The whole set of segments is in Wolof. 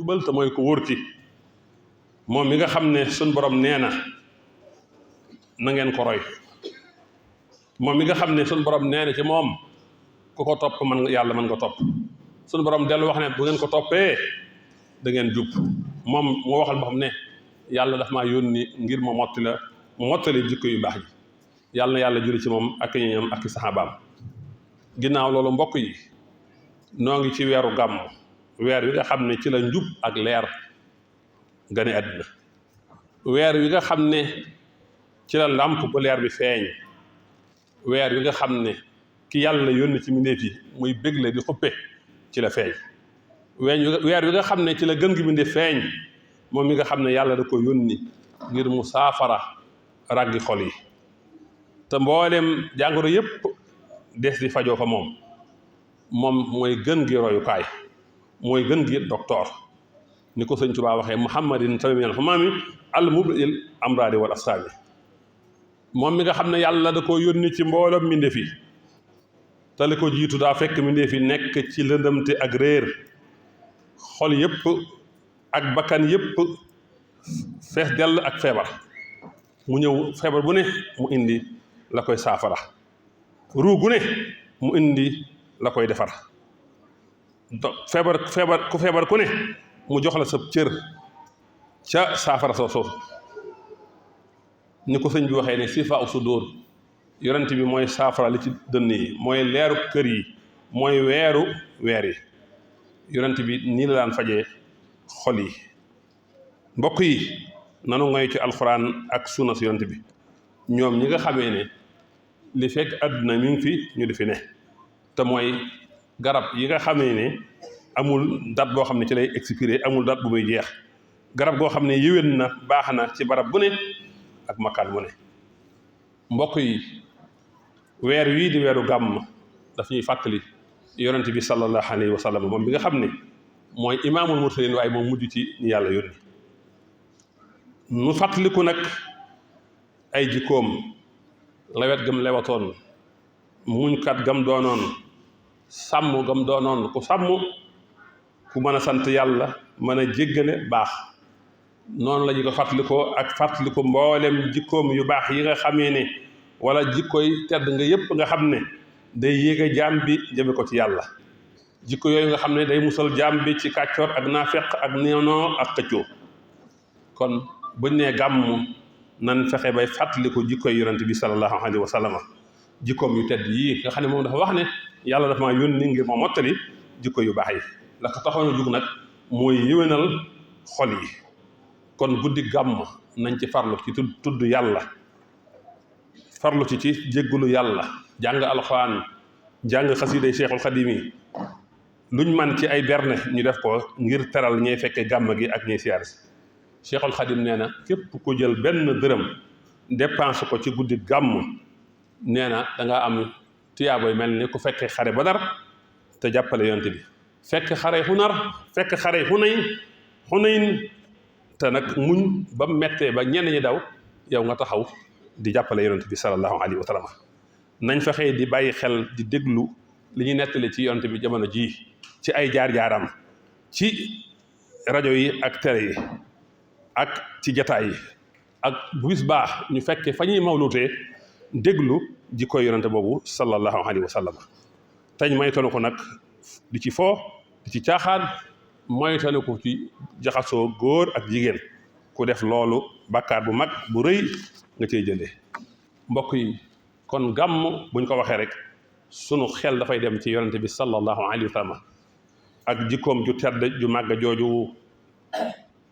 jubal te mooy ko wóor ki moom mi nga xam ne suñ borom nee na na ngeen ko roy moom mi nga xam ne suñ borom nee na ci moom ku ko topp man yàlla mën nga topp suñ borom dellu wax ne bu ngeen ko toppee da ngeen jub moom moo waxal boo xam ne yàlla daf maa yónni ngir ma mottali jikko yu baax ji yàlla na yàlla julli ci moom ak ñoñam ak saxaabaam ginnaaw loolu mbokk yi noo ngi ci weeru gàmm weer wi nga xam ne ci la njub ak leer gane àddina weer wi nga xam ne ci la làmp bu leer bi feeñ weer wi nga xam ne ki yàlla yónni ci mbindéef yi muy bégle di xuppe ci la feeñ weer wi nga xam ne ci la gën gi mbindéef feeñ moom mi nga xam ne yàlla da ko yónni ngir mu saafara ràggi xol yi te mboolem jàngoro yépp des di fajoo fa moom mooy gën gi royukaay mooy gën gi docteur ni ko sëñ Tuubaa waxee muhammadin tamimil xumaami al mubril amraadi wal asaami moom mi nga xam ne yàlla da ko yónni ci mboolem mbindéef yi te li ko jiitu daa fekk mbindéef yi nekk ci lëndëmte ak réer xol yépp ak bakkan yépp fees dell ak feebar mu ñëw feebar bu ne mu indi la koy saafara ruu gu ne mu indi la koy defar feebar ku ne mu jox la sa cër ca saafara soosu ni ko sëñ bi waxee ne sifa u sudur yonent bi mooy saafara li ci dënn yi mooy leeru kër yi mooy weeru weer yi yonent bi nii la daan fajee xol yi mbokk yi nanu ngoy ci alxuraan ak sunna si yonent bi ñoom ñi nga xamee ne li fekk àdduna mi ngi fi ñu di fi ne te mooy garab yi nga xamee ne amul date boo xam ne ci lay expiré amul date bu muy jeex garab goo xam ne yéwén na baax na ci barab bu ne ak makkaan bu ne mbokk yi weer wii di weeru gàmm daf ñuy fàttali yonent bi sallallahu alayhi wa sallam moom bi nga xam ne mooy imaamul mursalin waaye moom mujj ci ñu yàlla yónni nu fàttaliku nag ay jikkoom lewet gam lewatoon muñkat gam doonoon sàmm gam doonoon ku sàmm ku mën a sant yàlla mën a jéggale baax noonu la ñu ko fàttalikoo ak fàttaliku mboolem jikkoom yu baax yi nga xamee ne wala jikkoy tedd nga yépp nga xam ne day yéege jaam bi jëme ko ci yàlla jikko yooyu nga xam ne day musal jaam bi ci kàccoor ak naafeq ak néenoo ak xëccoo kon buñ nee gàmm nan fexe bay fàttaliku jikkoy yonent bi sallallahu alayhi wa sallam jikkoom yu tedd yii nga xam ne moom dafa wax ne yàlla dafa maa yónni ngir ma mottali jikko yu baax yi la ko taxoon a jug nag mooy yéwénal xol yi kon guddi gàmm nañ ci farlu ci tudd yàlla farlu ci jéggulu yàlla jàng alxuraan jàng xasiiday Seexul Xadiim yi luñ man ci ay berne ñu def ko ngir teral ñey fekke gàmm gi ak ñey siyaar si Seexul Xadiim nee na képp ku jël benn dërëm dépense ko ci guddi gàmm nee na dangaa am tiyaaboy mel ni ku fekkee xare Badar te jàppale yonent bi fekk xare Xunayn te nag muñ ba mettee ba ñenn ñi daw yow nga taxaw di jàppale yonent bi sallallahu alayhi wa sallam nañ fexee di bàyyi xel di déglu li ñuy nettali ci yonent bi jamono jii ci ay jaar-jaaram ci rajo yi ak télé yi ak ci jataay yi ak bu bis baax ñu fekkee fa ñuy mawlutee déglu jikkoy yonent boobu sallallahu alayhi wa sallam teñ moytanu ko nag di ci foo di ci caaxaan moytanu ko ci jaxasoo góor ak jigéen ku def loolu bàkkaar bu mag bu rëy nga cey jëlee mbokk yi kon gàmm buñ ko waxee rek sunu xel dafay dem ci yonent bi sallallahu alayhi wa sallam ak jikkoom ju tedd ju màgg jooju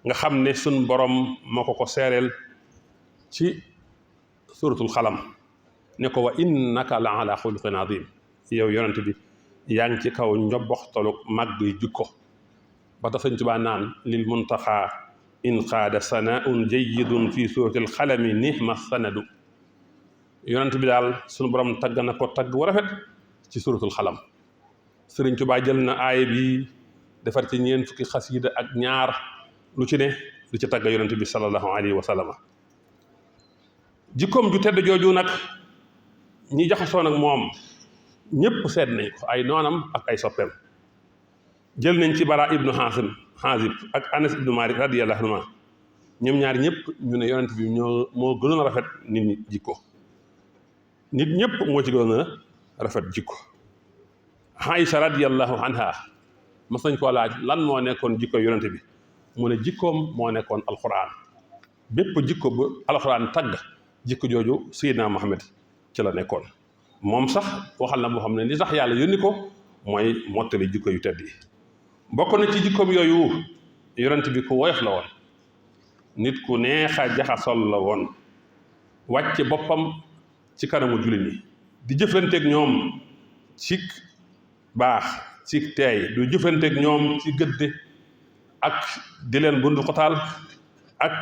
nga xam ne sun borom moo ko seereel ci suratul xalam ne ko wa innaka la ala xuluqin azim yow yonent bi yaa ngi ci kaw njobboxtalu màgg yu jikko ba tax Sëñ Tuubaa naan lil muntaxaa in qaada sanaun jayyidun fi suratil xalami nihma sanadu yonent bi daal sunu borom tagg na ko tagg wu rafet ci suratul xalam Sëriñ Tuubaa jël na aaya bi defar ci ñeent fukki xasiida ak ñaar lu ci ne di ci tagg yonent bi sallallahu alayhi wa sallam jikkoom ju tedd jooju nag ñi jaxasoo nag moom ñépp seet nañ ko ay noonam ak ay soppeem jël nañ ci bara ibnu Xaazib ak Anas ibnu Malik radiyallahu anhuma ñoom ñaar ñëpp ñu ne yonent bi moo gënoon a rafet nit ñi jikko nit ñëpp moo ci gënoon a rafet jikko Aïcha radiyallahu anha mas nañ koo laaj lan moo nekkoon jikko yonent bi mu ne jikkoom moo nekkoon alquran bépp jikko bu alquran tagg jikko jooju Seydina Muhammad ci la nekkoon moom sax waxal na boo xam ne li tax yàlla yónni ko mooy mottali jikko yu tedd yi bokk na ci jikkoom yooyu yonent bi ku woyof la woon nit ku neex a jaxasol la woon wàcce boppam ci kanamu jullit ñi di jëflanteeg ñoom ci baax ci teey du jëflanteeg ñoom ci gëdde ak di leen bundu xotaal ak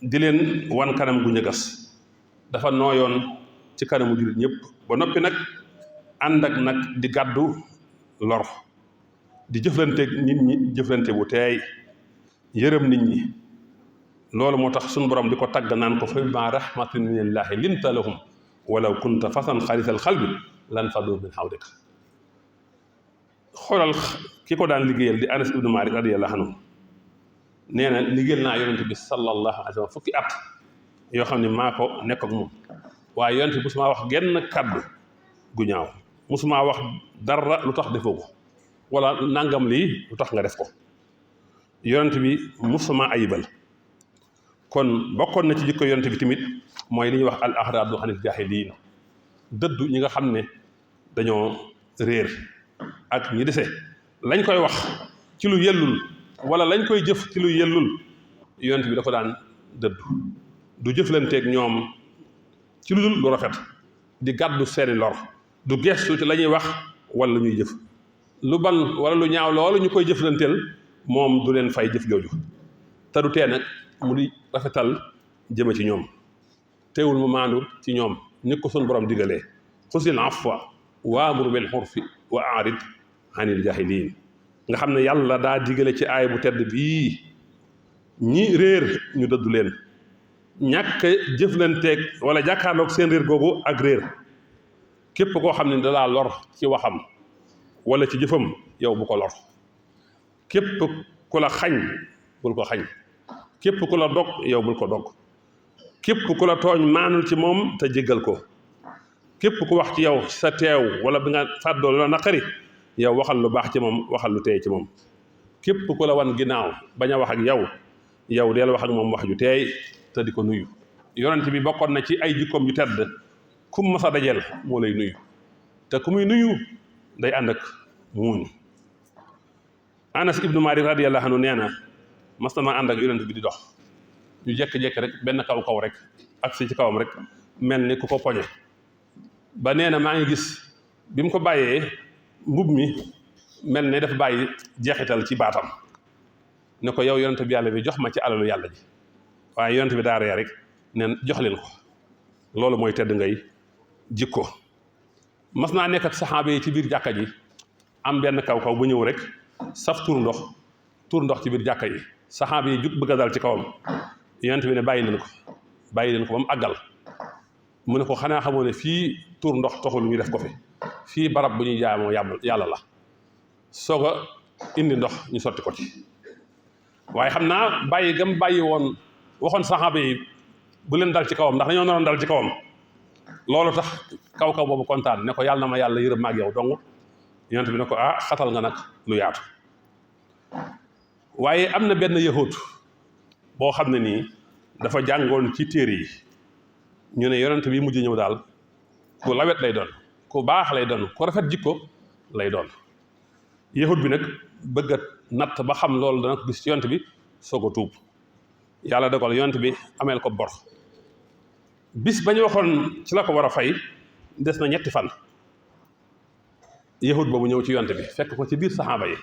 di leen wan kanam gu ñëgas dafa nooyoon ci kanamu jullit ñëpp ba noppi nag ànd ak nag di gàddu lor di jëflanteeg nit ñi jëflante bu teey yërëm nit ñi loolu moo tax suñu borom di ko tagg naan ko fa bimaa rahmatin minallaahi linta lahum walaw kunta fasan xalisal xalbi lan fadu min hawlika xoolal ki ko daan liggéeyal di Anas ibnu Malik radiyallahu anhu nee na liggéeyal naa yonent bi sallallahu alayhi wa sallam fukki at yoo xam ne maa ko nekk ak moom waaye yonent bi musumaa wax genn kàddu gu ñaaw musumaa wax dara lu tax defoo ko wala nangam lii lu tax nga def ko yonent bi musumaa ayibal kon bokkoon na ci jikko yonent bi tamit mooy li ñuy wax al ahraadu anil jaahiliin dëddu ñi nga xam ne dañoo réer ak ñi dese lañ koy wax ci lu yellul wala lañ koy jëf ci lu yellul yonent bi da ko daan dëddu du jëflanteeg ñoom ci lu dul lu rafet di gàddu seeni lor du gestu ci la ñuy wax wala lu ñuy jëf lu ban wala lu ñaaw loolu ñu koy jëflanteel moom du leen fay jëf jooju te du tee nag mu di rafetal jëme ci ñoom teewul mu maandu ci ñoom ni ko sun borom digalee xusil afwa waamur bil urfi wa aarid anil jaahiliin nga xam ne yàlla daa digale ci aay bu tedd bii ñi réer ñu dëddu leen ñàkk jëflanteeg wala jàkkaarloog seen réer googu ak réer képp koo xam ne dalaa lor ci waxam wala ci jëfam yow bu ko lor képp ku la xañ bul ko xañ képp ku la dog yow bul ko dog képp ku la tooñ maanul ci moom te jéggal ko képp ku wax ci yow sa teew wala bi nga fàddoo la naqari yow waxal lu baax ci moom waxal lu teey ci moom képp ku la wan ginnaaw bañ a wax ak yow deel wax ak moom wax ju teey te di ko nuyu yonent bi bokkoon na ci ay jikkoom yu tedd ku mu mas a dajeel moo lay nuyu te ku muy nuyu day ànd ak muuñ Anas ibnu Malik radiyallahu anhu nee na mas na maa ànd ak yonent bi di dox ñu jekki-jekki rek benn kaw rek ak si ci kawam rek mel ni ku ko poñe ba nee na maa ngi gis bi mu ko bàyyee mbub mi mel ne dafa bàyyi jeexital ci baatam ne ko yow yonent bi yàlla bi jox ma ci alalu yàlla ji waaye yonent bi daa ree rek neen jox leen ko loolu mooy tedd ngay jikko mas naa nekk ak saxaaba yi ci biir jàkka ji am benn kaw bu ñëw rek saf tur ndox ci biir jàkka yi saxaaba yi jug bëgg a dal ci kawam yonent bi ne bàyyi leen ko ba mu àggal mu ne ko xanaa xamoo ne fii tur ndox taxul ñu def ko fi fii barab bu ñuy jaamoo yàlla la soog a indi ndox ñu sotti ko ci waaye xam naa bàyyi gam bàyyi woon waxoon saxaaba yi bu leen dal ci kawam ndax dañoo naroon dal ci kawam loolu tax kaw boobu kontaan ne ko yàlla na ma yàlla yërëm maag yow dong yonent bi ne ko xatal nga nag lu yaatu waaye am na benn yahut boo xam ne nii dafa jàngoon ci téere yi ñu ne yonent bi mujj ñëw daal ku lawet lay doon ku baax lay doon ku rafet jikko lay doon yahut bi nag bëgg a natt ba xam loolu dana ko gis ci yonent bi soog a tuub yàlla dogal yonent bi ameel ko bor bis ba ñu waxoon ci la ko war a fay des na 3 fan yahut boobu ñëw ci yonent bi fekk ko ci biir saxaaba yi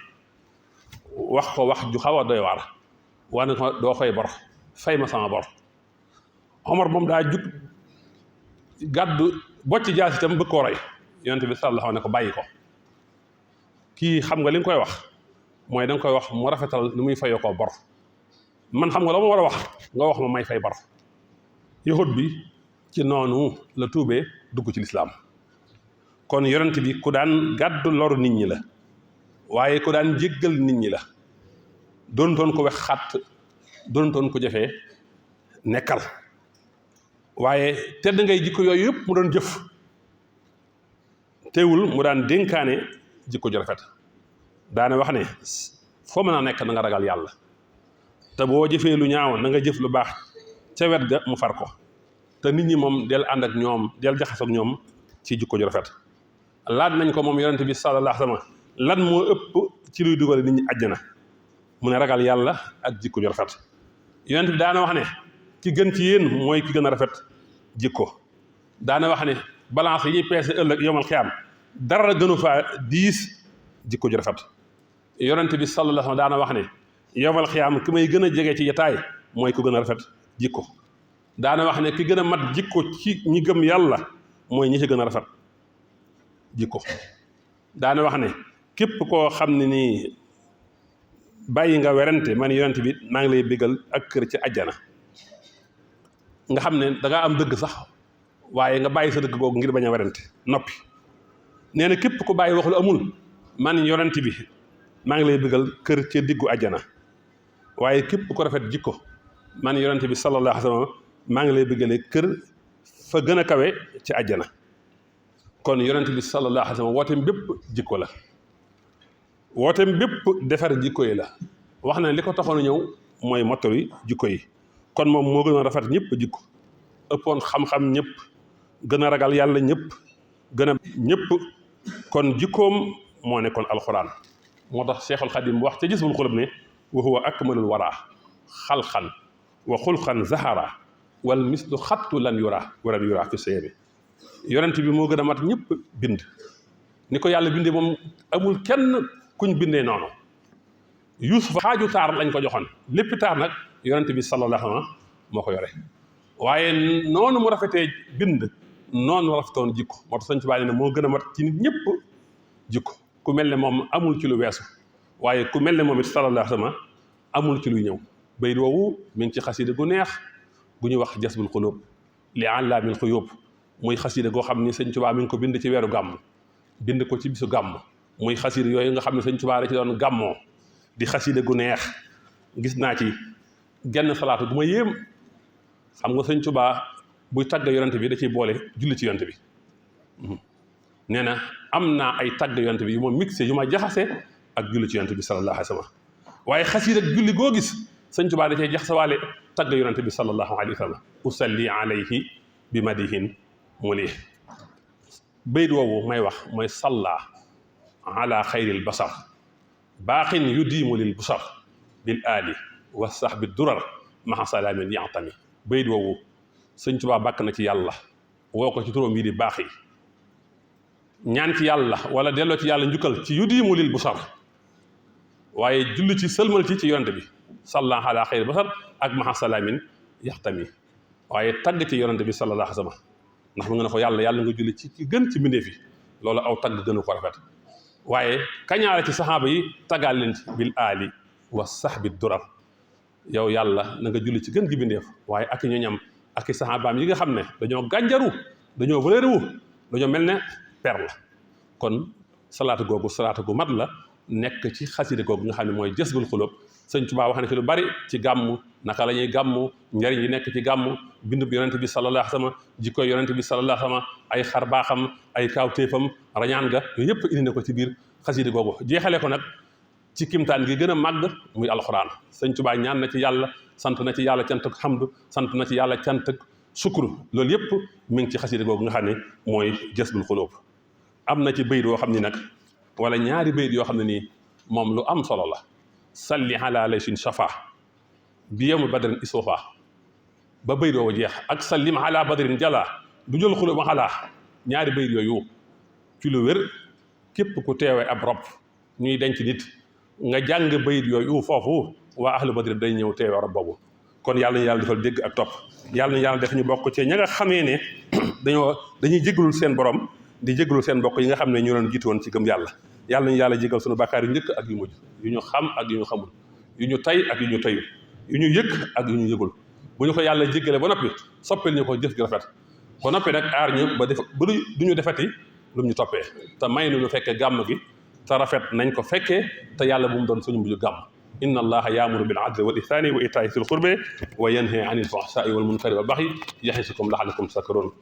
wax ko wax ju xaw a doy waar wax na ko doo fay bor fay ma sama bor Omar moom daa jug gàddu bocc jaas itam bëgg koo rey yonent bi sallallahu ne ko bàyyi ko kii xam nga li nga koy wax mooy da nga koy wax mu rafetal nu muy fayoo koo bor man xam nga la ma war a wax nga wax ma may fay bor yahut bi ci noonu la tuubee dugg ci lislaam kon yonent bi ku daan gàddu loru nit ñi la waaye ku daan jéggal nit ñi la doonutoon ko wex xàtt doonutoon ko jafee nekkal waaye tedd ngay jikko yooyu yëpp mu doon jëf teewul mu daan dénkaane jikko ju rafet daane wax ne foo mën a nekk na nga ragal yàlla te boo jëfee lu ñaaw na nga jëf lu baax ca wet ga mu far ko te nit ñi moom del ànd ak ñoom del jaxas ak ñoom ci jikko ju rafet laaj nañ ko moom yonente bi sallallahu alayhi wa sallam lan moo ëpp ci luy dugale nit ñi àjjana mu ne ragal yàlla ak jikko ju rafet yonente bi daana wax ne ki gën ci yéen mooy ki gën a rafet jikko daana wax ne balance yi ñuy peese ëllëg yowmal xiyaam dara gënu faa diis jikko ju rafet yonente bi sallallahu alayhi wa sallam daana wax ne yowmal xiyaam ki may gën a jege ci jataay mooy ku gën a rafet jikko daana wax ne ki gën a mat jikko ci ñi gëm yàlla mooy ñi ci gën a rafet jikko daana wax ne képp koo xam ne nii bàyyi nga werante man yonent bi maa ngi lay bégal ak kër ci àjjana nga xam ne dangaa am dëgg sax waaye nga bàyyi sa dëgg googu ngir bañ a werante noppi nee na képp ku bàyyi wax lu amul man yonent bi maa ngi lay bégal kër ca diggu àjjana waaye képp ku rafet jikko man yonent bi sallallahu alayhi wa sallam maa ngi lay bégalee kër fa gën a kawe ci àjjana kon yonent bi sallallahu alayhi wa sallam wooteem bépp jikko la wooteem bépp defar jikko yi la wax na li ko taxoon a ñëw mooy mottali jikko yi kon moom moo gën a rafet ñëpp jikko ëppoon xam-xam ñëpp gën a ragal yàlla ñëpp gën a ñëpp kon jikkoom moo nekkoon alxuraan moo tax Cheikhul Xadim wax ca Jazbul Xulub ne wa huwa akmalul waraa xalqan wa xulqan zahara wal mislu xattu lan yura fi saybi yonent bi moo gën a mat ñëpp bind ni ko yàlla bindee moom amul kenn kuñ bindee noonu Yuusuf xaaju taar lañ ko joxoon lépp taar nag yonent bi sallallahu alayhi wa sallam moo ko yore waaye noonu mu rafetee bind noonu mu rafetoon jikko moo tax Sëñ Tuubaa ne moo gën a mat ci nit ñëpp jikko ku mel ne moom amul ci lu weesu waaye ku mel ne moom it sallallahu alayhi wa sallam amul ci luy ñëw bayit woowu mi ngi ci xasida gu neex gu ñuy wax Jazbul Xuluub li allaamil xuyuub muy xasida goo xam ni Sëñ Tuubaa mi ngi ko bind ci weeru gàmm bind ko ci bisu gàmm muy xasida yooyu nga xam ne Sëñ Tuubaa da ci doon gàmmoo di xasida gu neex gis naa ci genn salaatu gu ma yéem xam nga Sëñ Tuubaa buy tàgg yonent bi da ciy boole julli ci yonent bi nee na am naa ay tàgg yonent bi yu ma mixé yu ma jaxase ak julli ci yonent bi sallallahu alayhi wa sallam waaye xasida ak julli goo gis Sëñ Tuubaa da cay jaxasawaale tàgg yonent bi sallallahu alayhi wa sallam usalli alayhi bi madihin mulih bayit woowu may wax mooy salla ala xayril basar baaxin yu diimu lil busar bil aali wa sahbi durar maxa salaamin yantami bayit woowu Sëñ Tuubaa bàkk na ci yàlla woo ko ci turam yi di baax yi ñaan ci yàlla wala delloo ci yàlla njukkal ci yu diimu lil busar waaye julli ci sëlmal ci yonent bi salla ala xayril basar ak maxa salaamin yaxtami waaye tagg ci yonent bi sallallahu alayhi wa sallam ndax mu nga ne ko yàlla nga julli ci ki gën ci mbindeef yi loolu aw tagg gënu ko rafet waaye kañaale ci saxaaba yi taggaal leen ci bil aali wa sahbi durar yow yàlla na nga julli ci gën gi mbindeef waaye ak ñu ñam ak i saxaabaam yi nga xam ne dañoo gànjaru dañoo valeeru dañoo mel ne per la kon salaatu googu salaatu gu mat la nekk ci xasida googu nga xam ne mooy Jazbul Xulub Sëñ Tuubaa wax ne fi lu bari ci gàmmu naka la ñuy gàmmu njariñ yi nekk ci gàmmu bindub yonent bi sallallahu alayhi wa sallam jikkoy yonent bi sallallahu alayhi wa sallam ay xar baaxam ay kaawteefam rañaan ga yooyu yëpp indi na ko ci biir xasida googu jeexale ko nag ci kimtaan gi gën a màgg muy alxuraan Sëñ Tuubaa ñaan na ci yàlla sant na ci yàlla cant ak hamdu sant na ci yàlla cant ak sukuru loolu yëpp mi ngi ci xasida googu nga xam ne mooy Jazbul Xulub am na ci bayit yoo xam ni nag wala ñaari bayit yoo xam ne nii moom lu am solo la salli ala laysin shafa bi yawmi badrin isofa ba bayit woowu jeex ak sallim ala badrin jala du jël xulub ala ñaari bayit yooyu ci lu wér képp ku teewee ab rob ñuy denc nit nga jàng bayit yooyu foofu waa ahlu badrin day ñëw teewee rob boobu kon yàlla na yàlla defal dégg ak topp yàlla na yàlla def ñu bokk ci ña nga xamee ne dañuy jégalul seen borom di jégalul seen mbokk yi nga xam ne ñu doon jiitu woon ci gëm yàlla yàlla nañu yàlla jégal sunu bàkkaar yu njëkk ak yu mujj yu ñu xam ak yu ñu xamul yu ñu tay ak yu ñu tayul yu ñu yëg ak yu ñu yëgul bu ñu ko yàlla jéggale ba noppi soppil ñu ko jëf gi rafet ba noppi nag aar ñu ba du ñu defati lu ñu toppee te may nu ñu fekkee gàmm gi te rafet nañ ko fekkee te yàlla bu mu doon suñu mujj gàmm inna allaha yaamuru bil adli wal ihsani wa itaai zil qurbi wa yanha anil fahsai wal munkari wal baghi ya'izukum la'allakum tadhakkarun.